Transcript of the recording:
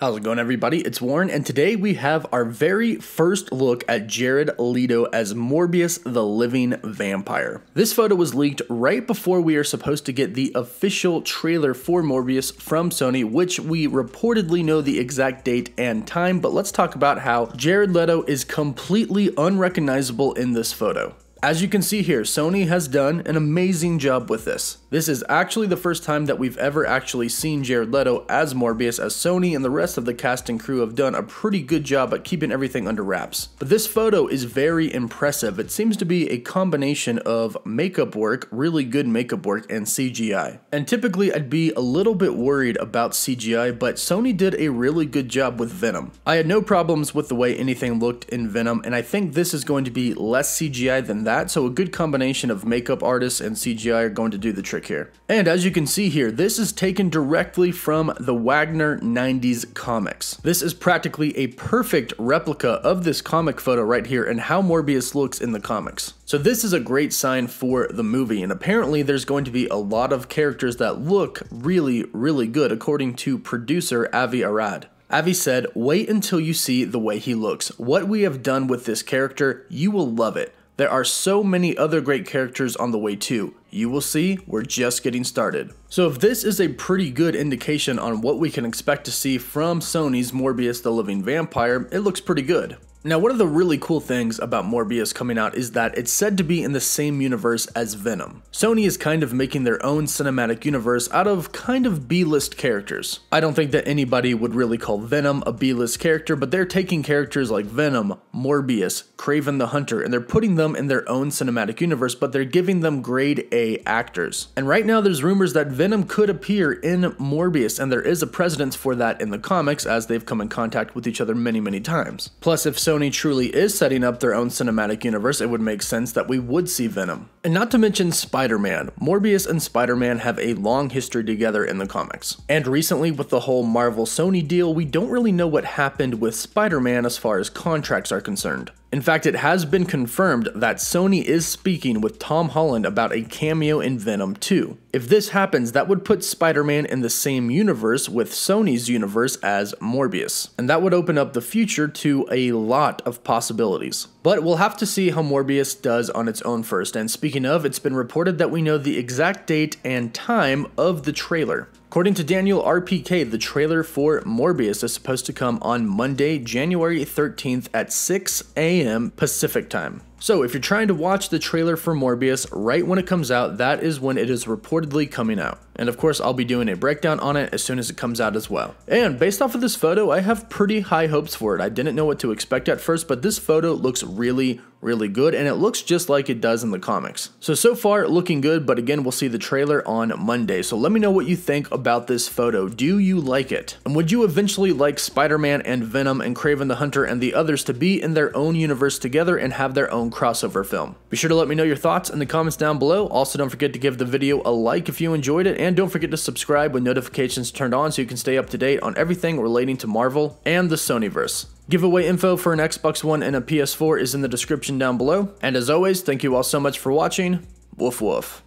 How's it going, everybody? It's Warren, and today we have our very first look at Jared Leto as Morbius the Living Vampire. This photo was leaked right before we are supposed to get the official trailer for Morbius from Sony, which we reportedly know the exact date and time, but let's talk about how Jared Leto is completely unrecognizable in this photo. As you can see here, Sony has done an amazing job with this. This is actually the first time that we've ever actually seen Jared Leto as Morbius, as Sony and the rest of the cast and crew have done a pretty good job at keeping everything under wraps. But this photo is very impressive. It seems to be a combination of makeup work, really good makeup work, and CGI. And typically I'd be a little bit worried about CGI, but Sony did a really good job with Venom. I had no problems with the way anything looked in Venom, and I think this is going to be less CGI than that, so a good combination of makeup artists and CGI are going to do the trick here. And as you can see here, this is taken directly from the Wagner 90s comics. This is practically a perfect replica of this comic photo right here and how Morbius looks in the comics. So this is a great sign for the movie, and apparently there's going to be a lot of characters that look really good, according to producer Avi Arad. Avi said, "Wait until you see the way he looks. What we have done with this character, you will love it. There are so many other great characters on the way too. You will see, we're just getting started." So if this is a pretty good indication on what we can expect to see from Sony's Morbius the Living Vampire, it looks pretty good. Now, one of the really cool things about Morbius coming out is that it's said to be in the same universe as Venom. Sony is kind of making their own cinematic universe out of kind of B-list characters. I don't think that anybody would really call Venom a B-list character, but they're taking characters like Venom, Morbius, Kraven the Hunter, and they're putting them in their own cinematic universe, but they're giving them grade A actors. And right now there's rumors that Venom could appear in Morbius, and there is a precedence for that in the comics as they've come in contact with each other many times. Plus, if Sony truly is setting up their own cinematic universe, it would make sense that we would see Venom. And not to mention Spider-Man. Morbius and Spider-Man have a long history together in the comics. And recently with the whole Marvel-Sony deal, we don't really know what happened with Spider-Man as far as contracts are concerned. In fact, it has been confirmed that Sony is speaking with Tom Holland about a cameo in Venom 2. If this happens, that would put Spider-Man in the same universe with Sony's universe as Morbius, and that would open up the future to a lot of possibilities. But we'll have to see how Morbius does on its own first, and speaking of, it's been reported that we know the exact date and time of the trailer. According to Daniel RPK, the trailer for Morbius is supposed to come on Monday, January 13th at 6 a.m. Pacific time. So if you're trying to watch the trailer for Morbius right when it comes out, that is when it is reportedly coming out. And of course, I'll be doing a breakdown on it as soon as it comes out as well. And based off of this photo, I have pretty high hopes for it. I didn't know what to expect at first, but this photo looks really good, and it looks just like it does in the comics. So far looking good, but again, we'll see the trailer on Monday. So let me know what you think about this photo. Do you like it? And would you eventually like Spider-Man and Venom and Kraven the Hunter and the others to be in their own universe together and have their own crossover film? Be sure to let me know your thoughts in the comments down below. Also, don't forget to give the video a like if you enjoyed it, and don't forget to subscribe with notifications turned on so you can stay up to date on everything relating to Marvel and the Sonyverse. Giveaway info for an Xbox One and a PS4 is in the description down below. And as always, thank you all so much for watching. Woof woof.